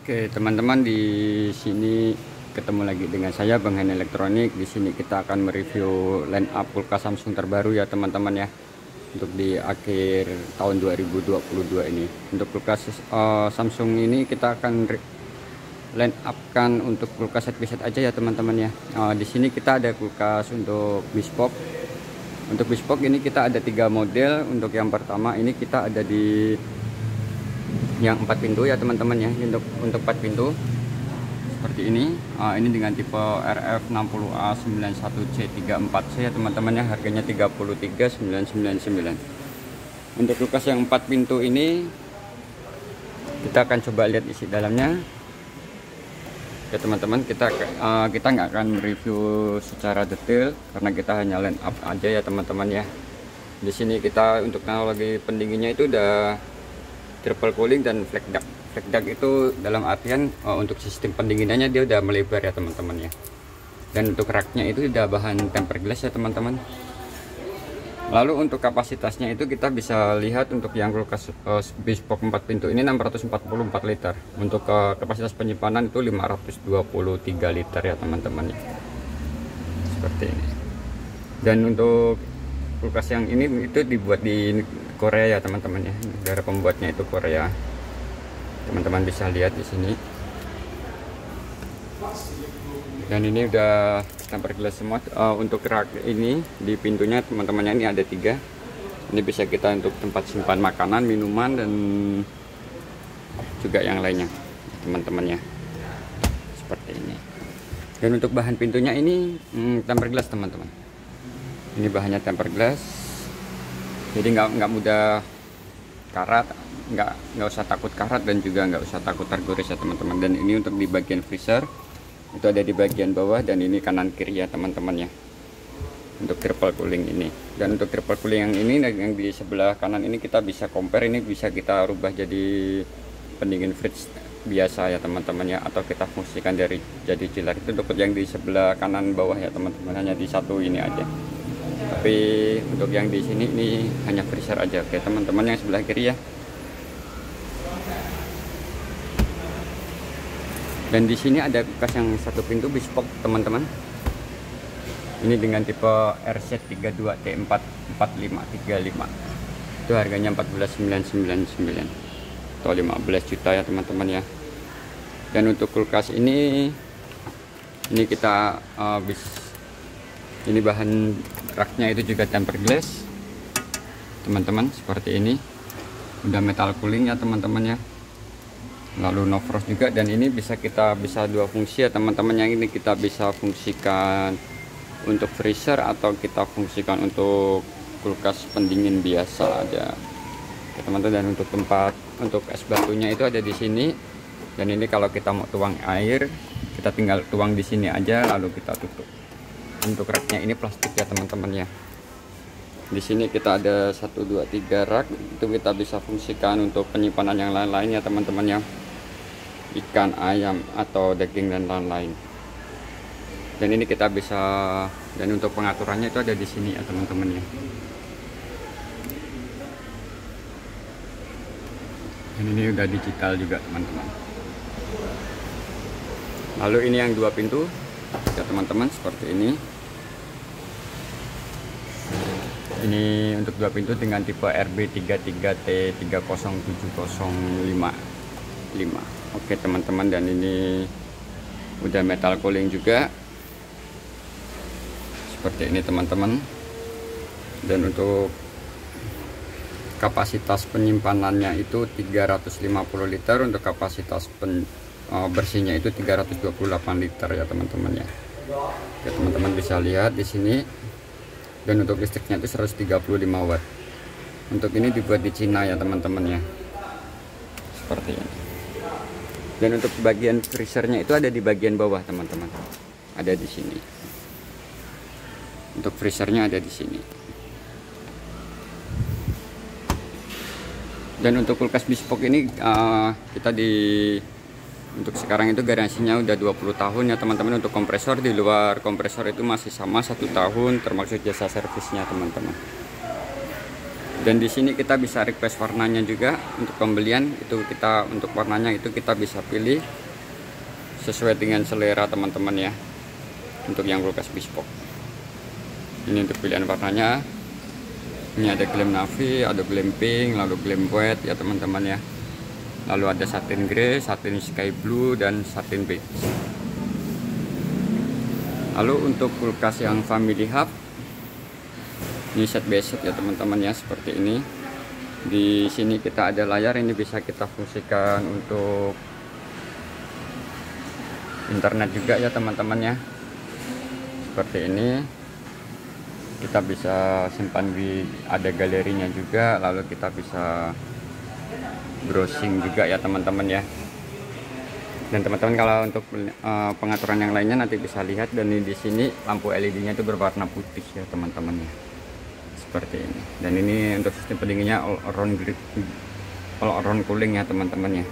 Oke, teman-teman, di sini ketemu lagi dengan saya Bang Hen Elektronik. Di sini kita akan mereview line up kulkas Samsung terbaru ya teman-teman ya. Untuk di akhir tahun 2022 ini. Untuk kulkas Samsung ini kita akan line up kan untuk kulkas set aja ya teman-teman ya. Di sini kita ada kulkas untuk bespoke. Untuk bespoke ini kita ada 3 model. Untuk yang pertama ini kita ada di yang 4 pintu ya teman-teman ya. Untuk 4 pintu seperti ini. Ini dengan tipe RF60A91C34C ya teman-teman ya. Harganya 33.999. Untuk kulkas yang 4 pintu ini kita akan coba lihat isi dalamnya ya teman-teman. Kita nggak akan mereview secara detail karena kita hanya line up aja ya teman-teman ya. Di sini kita untuk teknologi pendinginnya itu udah triple cooling dan flat duct. Flat duct itu dalam artian untuk sistem pendinginannya dia udah melebar ya teman-teman ya. Dan untuk raknya itu udah bahan tempered glass ya teman-teman. Lalu untuk kapasitasnya itu kita bisa lihat untuk yang kulkas bespoke 4 pintu ini 644 liter. Untuk kapasitas penyimpanan itu 523 liter ya teman-teman ya. Seperti ini. Dan untuk kulkas yang ini itu dibuat di Korea ya teman-teman ya. Negara pembuatnya itu Korea. Teman-teman bisa lihat di sini. Dan ini udah tempered glass semua. Untuk rak ini di pintunya teman-teman ini ada 3. Ini bisa kita untuk tempat simpan makanan, minuman, dan juga yang lainnya teman-teman ya. Seperti ini. Dan untuk bahan pintunya ini tempered glass teman-teman. Ini bahannya tempered glass. Jadi nggak mudah karat, nggak usah takut karat dan juga nggak usah takut tergores ya teman-teman. Dan ini untuk di bagian freezer itu ada di bagian bawah, dan ini kanan kiri ya teman-teman ya. Untuk triple cooling ini. Dan untuk triple cooling yang ini yang di sebelah kanan ini kita bisa compare, ini bisa kita rubah jadi pendingin fridge biasa ya teman-teman ya, atau kita fungsikan dari jadi chiller. Itu untuk yang di sebelah kanan bawah ya teman-teman, hanya di satu ini aja. Tapi untuk yang di sini ini hanya freezer aja. Oke teman-teman, yang sebelah kiri ya. Dan di sini ada kulkas yang 1 pintu bespoke teman-teman. Ini dengan tipe RZ32T44535. Itu harganya 14.999 atau 15 juta ya teman-teman ya. Dan untuk kulkas ini kita ini bahan raknya itu juga tempered glass teman-teman, seperti ini. Udah metal cooling ya teman-teman ya. Lalu no frost juga, dan ini bisa 2 fungsi ya teman-teman. Yang ini kita bisa fungsikan untuk freezer atau kita fungsikan untuk kulkas pendingin biasa aja ya teman-teman. Dan untuk tempat untuk es batunya itu ada di sini. Dan ini kalau kita mau tuang air, kita tinggal tuang di sini aja lalu kita tutup. Untuk raknya ini plastik ya teman-teman ya. Di sini kita ada 1 2 3 rak, itu kita bisa fungsikan untuk penyimpanan yang lain-lain ya teman-teman ya. Ikan, ayam atau daging dan lain-lain. Dan ini kita bisa, dan untuk pengaturannya itu ada di sini ya teman-teman ya. Dan ini udah digital juga teman-teman. Lalu ini yang 2 pintu ya teman-teman, seperti ini. Ini untuk 2 pintu dengan tipe RB33T30705. Oke teman-teman, dan ini udah metal cooling juga seperti ini teman-teman. Dan untuk kapasitas penyimpanannya itu 350 liter. Untuk kapasitas bersihnya itu 328 liter ya teman-teman ya. Oke teman-teman bisa lihat di sini. Dan untuk listriknya itu 135 watt. Untuk ini dibuat di Cina ya teman-teman ya. Seperti ini. Dan untuk bagian freezernya itu ada di bagian bawah teman-teman. Ada di sini. Untuk freezernya ada di sini. Dan untuk kulkas bespoke ini untuk sekarang itu garansinya udah 20 tahun ya teman-teman. Untuk kompresor, di luar kompresor itu masih sama 1 tahun termasuk jasa servisnya teman-teman. Dan di sini kita bisa request warnanya juga untuk pembelian. Itu kita untuk warnanya itu kita bisa pilih sesuai dengan selera teman-teman ya. Untuk yang kulkas bespoke. Ini untuk pilihan warnanya. Ini ada glam navy, ada glam pink, lalu glam white ya teman-teman ya. Lalu ada satin grey, satin sky blue, dan satin beige. Lalu untuk kulkas yang family hub, ini set by set ya teman-teman ya, seperti ini. Di sini kita ada layar, ini bisa kita fungsikan untuk internet juga ya teman-teman ya. Seperti ini. Kita bisa simpan di, ada galerinya juga, lalu kita bisa browsing juga ya teman-teman ya. Dan teman-teman kalau untuk pengaturan yang lainnya nanti bisa lihat. Dan di sini lampu LED-nya itu berwarna putih ya teman-teman ya, seperti ini. Dan ini untuk sistem pendinginnya all around cooling ya teman-teman ya.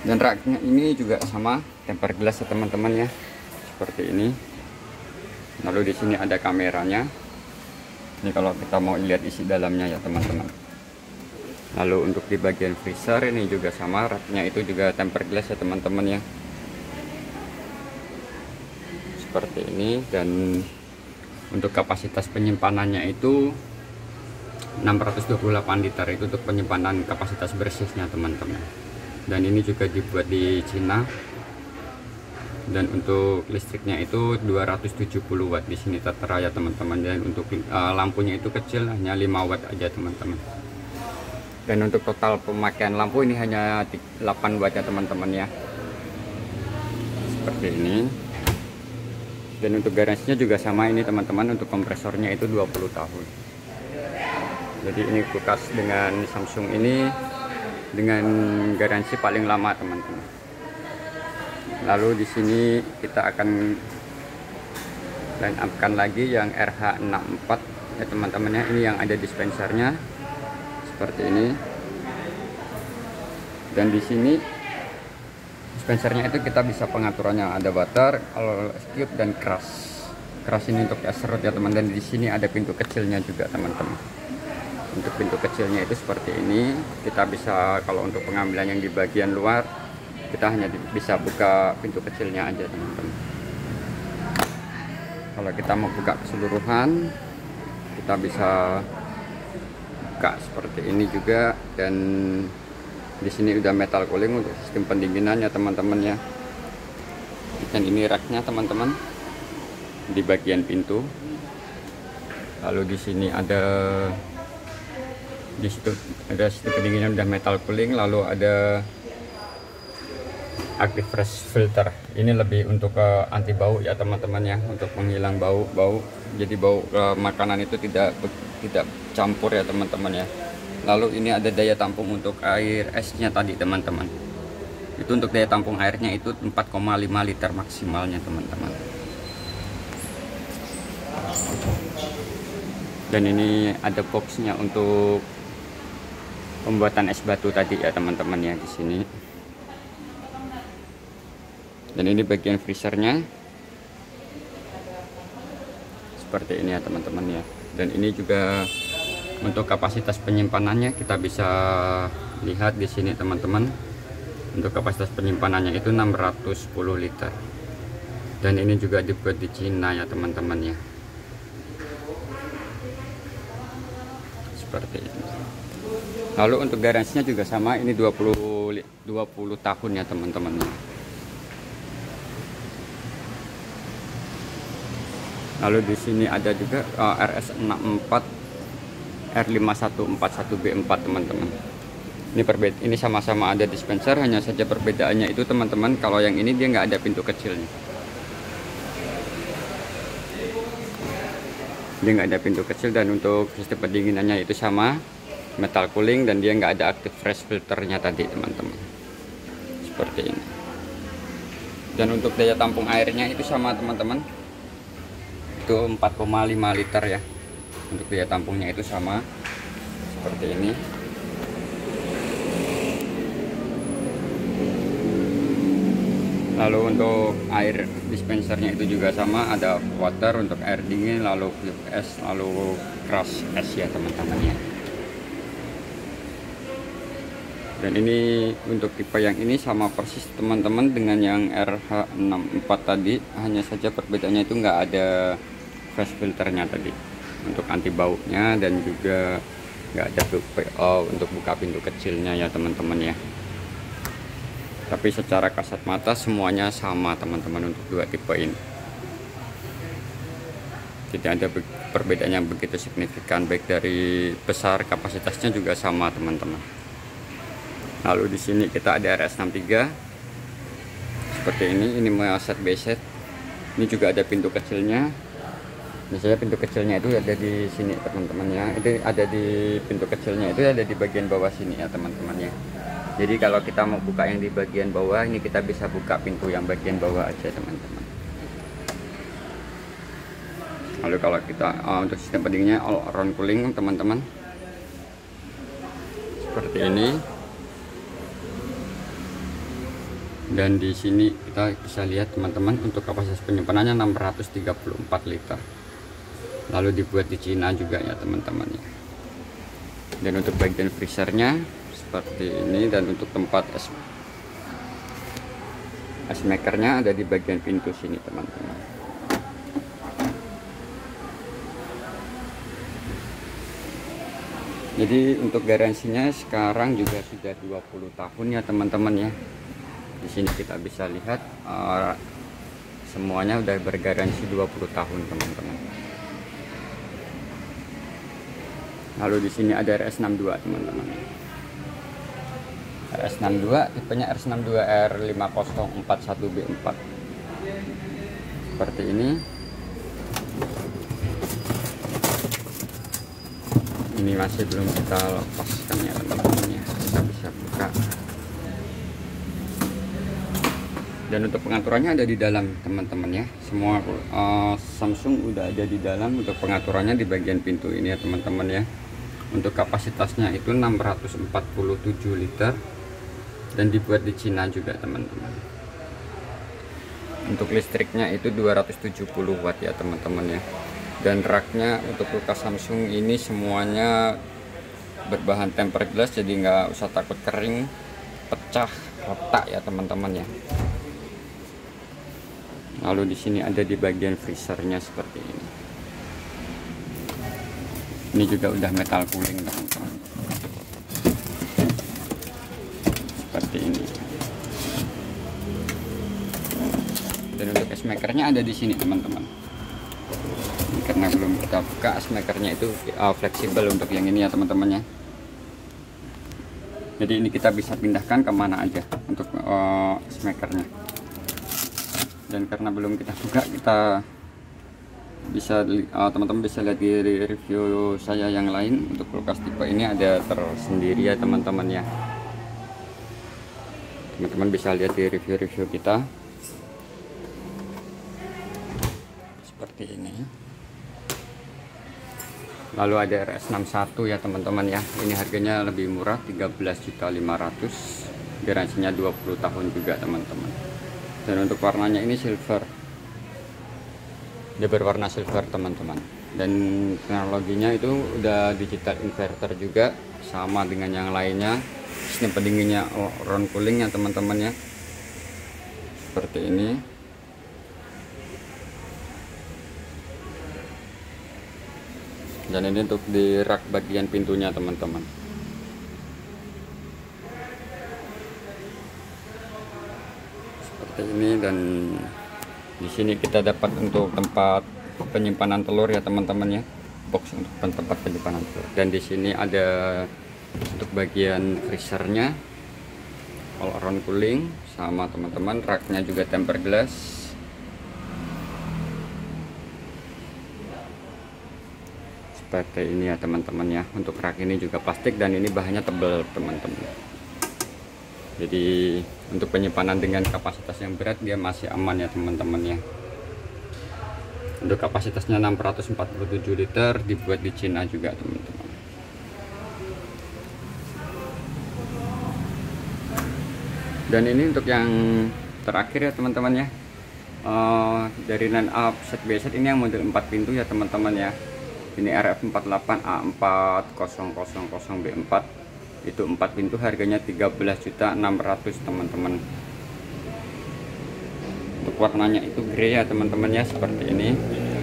Dan raknya ini juga sama tempered glass ya teman-teman ya, seperti ini. Lalu di sini ada kameranya. Ini kalau kita mau lihat isi dalamnya ya teman-teman. Lalu untuk di bagian freezer ini juga sama, raknya itu juga tempered glass ya teman-teman ya, seperti ini. Dan untuk kapasitas penyimpanannya itu 628 liter, itu untuk penyimpanan kapasitas bersihnya teman-teman. Dan ini juga dibuat di Cina. Dan untuk listriknya itu 270 watt di sini tertera ya teman-teman. Dan untuk lampunya itu kecil, hanya 5 watt aja teman-teman. Dan untuk total pemakaian lampu ini hanya 8 watt ya teman-teman ya, seperti ini. Dan untuk garansinya juga sama ini teman-teman, untuk kompresornya itu 20 tahun. Jadi ini kulkas dengan Samsung ini dengan garansi paling lama teman-teman. Lalu di sini kita akan line up-kan lagi yang RH64 ya teman-teman ya. Ini yang ada dispensernya seperti ini. Dan di sini dispensernya itu kita bisa pengaturannya, ada water, cube, dan crush. Crush ini untuk es serut ya teman. Dan di sini ada pintu kecilnya juga teman-teman. Untuk pintu kecilnya itu seperti ini. Kita bisa, kalau untuk pengambilan yang di bagian luar, kita hanya bisa buka pintu kecilnya aja teman-teman. Kalau kita mau buka keseluruhan, kita bisa buka seperti ini juga. Dan di sini udah metal cooling untuk sistem pendinginannya teman-teman ya. Dan ini raknya teman-teman di bagian pintu. Lalu di sini ada, di situ ada sistem pendinginan udah metal cooling. Lalu ada active fresh filter, ini lebih untuk anti bau ya teman-teman ya, untuk menghilang bau. Jadi bau makanan itu tidak campur ya teman-teman ya. Lalu ini ada daya tampung untuk air esnya tadi teman-teman. Itu untuk daya tampung airnya itu 4,5 liter maksimalnya teman-teman. Dan ini ada boxnya untuk pembuatan es batu tadi ya teman-teman ya, di sini. Dan ini bagian freezernya seperti ini ya teman-teman ya. Dan ini juga untuk kapasitas penyimpanannya kita bisa lihat di sini teman-teman. Untuk kapasitas penyimpanannya itu 610 liter. Dan ini juga dibuat di Cina ya teman-teman ya, seperti ini. Lalu untuk garansinya juga sama, ini 20 tahun ya teman-teman. Lalu di sini ada juga RS64 R5141B4 teman-teman. Ini sama-sama ada dispenser, hanya saja perbedaannya itu teman-teman, kalau yang ini dia nggak ada pintu kecilnya. Dia nggak ada pintu kecil. Dan untuk sistem pendinginannya itu sama, metal cooling, dan dia nggak ada active fresh filternya tadi teman-teman, seperti ini. Dan untuk daya tampung airnya itu sama teman-teman, itu 4,5 liter ya. Untuk daya tampungnya itu sama seperti ini. Lalu untuk air dispensernya itu juga sama, ada water untuk air dingin, lalu es, lalu crush es ya teman-teman ya. Dan ini untuk tipe yang ini sama persis teman-teman dengan yang RH64 tadi, hanya saja perbedaannya itu nggak ada flash filternya tadi untuk anti baunya, dan juga nggak ada untuk buka pintu kecilnya ya teman-teman ya. Tapi secara kasat mata semuanya sama teman-teman untuk dua tipe ini. Tidak ada perbedaan yang begitu signifikan, baik dari besar kapasitasnya juga sama teman-teman. Lalu di sini kita ada RS63 seperti ini set B set. Ini juga ada pintu kecilnya. Misalnya pintu kecilnya itu ada di sini teman-teman ya. Itu ada di pintu kecilnya itu ada di bagian bawah sini ya teman-teman ya. Jadi kalau kita mau buka yang di bagian bawah ini, kita bisa buka pintu yang bagian bawah aja teman-teman. Lalu kalau kita untuk sistem pendinginnya all around cooling teman-teman, seperti ini. Dan di sini kita bisa lihat teman-teman untuk kapasitas penyimpanannya 634 liter. Lalu dibuat di Cina juga ya teman-teman ya. Dan untuk bagian freezernya seperti ini, dan untuk tempat es makernya ada di bagian pintu sini teman-teman. Jadi untuk garansinya sekarang juga sudah 20 tahun ya teman-teman ya. Di sini kita bisa lihat semuanya udah bergaransi 20 tahun teman-teman. Lalu di sini ada RS62 teman-teman. RS62 tipenya RS62 R5041B4 seperti ini. Ini masih belum kita lepaskan ya teman-teman ya. Kita bisa buka. Dan untuk pengaturannya ada di dalam teman-teman ya. Semua Samsung udah ada di dalam untuk pengaturannya di bagian pintu ini ya teman-teman ya. Untuk kapasitasnya itu 647 liter dan dibuat di Cina juga teman-teman. Untuk listriknya itu 270 watt ya teman-teman ya. Dan raknya untuk kulkas Samsung ini semuanya berbahan tempered glass, jadi nggak usah takut kering, pecah, retak ya teman-teman ya. Lalu di sini ada di bagian freezernya seperti ini. Ini juga udah metal cooling teman-teman. Seperti ini. Dan untuk es makernya ada di sini teman-teman. Karena belum kita buka, es makernya itu fleksibel untuk yang ini ya teman-teman ya. Jadi ini kita bisa pindahkan kemana aja untuk es makernya. Dan karena belum kita buka, kita bisa teman-teman bisa lihat di review saya yang lain. Untuk kulkas tipe ini ada tersendiri ya teman-teman ya. Teman-teman bisa lihat di review kita seperti ini. Lalu ada RS61 ya teman-teman ya. Ini harganya lebih murah, 13.500.000, garansinya 20 tahun juga teman-teman. Dan untuk warnanya ini silver, dia berwarna silver teman-teman. Dan teknologinya itu udah digital inverter juga, sama dengan yang lainnya. Sistem pendinginnya round cooling ya teman-teman ya, seperti ini. Dan ini untuk di rak bagian pintunya teman-teman. Seperti ini. Dan di sini kita dapat untuk tempat penyimpanan telur ya teman-teman ya, box untuk tempat penyimpanan telur. Dan di sini ada untuk bagian freezernya all around cooling sama teman-teman. Raknya juga tempered glass. Seperti ini ya teman-teman ya. Untuk rak ini juga plastik dan ini bahannya tebal teman-teman. Jadi untuk penyimpanan dengan kapasitas yang berat dia masih aman ya teman-teman ya. Untuk kapasitasnya 647 liter, dibuat di Cina juga teman-teman. Dan ini untuk yang terakhir ya teman-teman ya. Dari line up set B set ini yang model 4 pintu ya teman-teman ya. Ini RF48A4000B4, itu 4 pintu, harganya 13.600.000 teman-teman. Untuk warnanya itu grey ya teman-teman ya, seperti ini.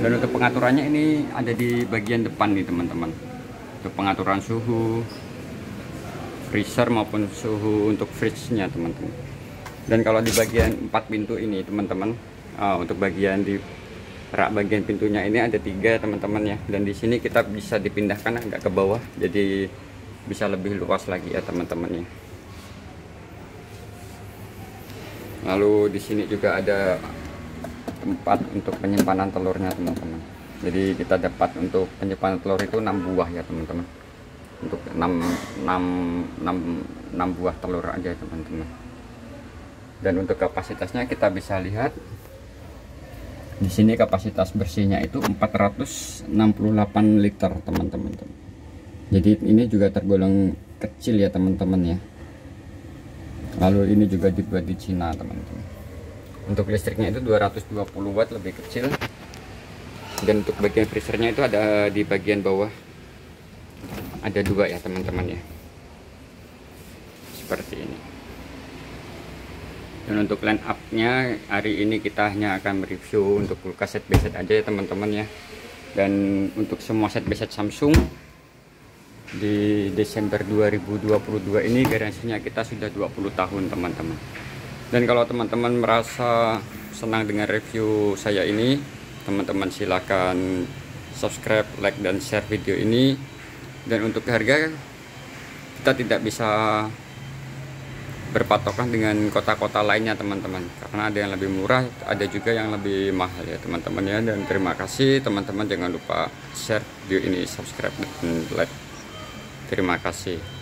Dan untuk pengaturannya ini ada di bagian depan nih teman-teman, untuk pengaturan suhu freezer maupun suhu untuk fridge-nya teman-teman. Dan kalau di bagian 4 pintu ini teman-teman, untuk bagian di rak bagian pintunya ini ada 3 teman-teman ya. Dan di sini kita bisa dipindahkan agak ke bawah, jadi bisa lebih luas lagi ya teman-teman ya. Lalu di sini juga ada tempat untuk penyimpanan telurnya teman-teman. Jadi kita dapat untuk penyimpanan telur itu 6 buah ya teman-teman. Untuk 6 buah telur aja teman-teman. Dan untuk kapasitasnya kita bisa lihat di sini, kapasitas bersihnya itu 468 liter teman-teman. Jadi ini juga tergolong kecil ya teman-teman ya. Lalu ini juga dibuat di Cina teman-teman. Untuk listriknya itu 220 watt, lebih kecil. Dan untuk bagian freezernya itu ada di bagian bawah, ada 2 ya teman-teman ya, seperti ini. Dan untuk line up nya hari ini kita hanya akan mereview untuk kulkas set by set aja ya teman-teman ya. Dan untuk semua set by set Samsung di Desember 2022 ini garansinya kita sudah 20 tahun teman-teman. Dan kalau teman-teman merasa senang dengan review saya ini, teman-teman silakan subscribe, like, dan share video ini. Dan untuk harga kita tidak bisa berpatokan dengan kota-kota lainnya teman-teman, karena ada yang lebih murah, ada juga yang lebih mahal ya teman-teman ya. Dan terima kasih teman-teman, jangan lupa share video ini, subscribe, dan like. Terima kasih.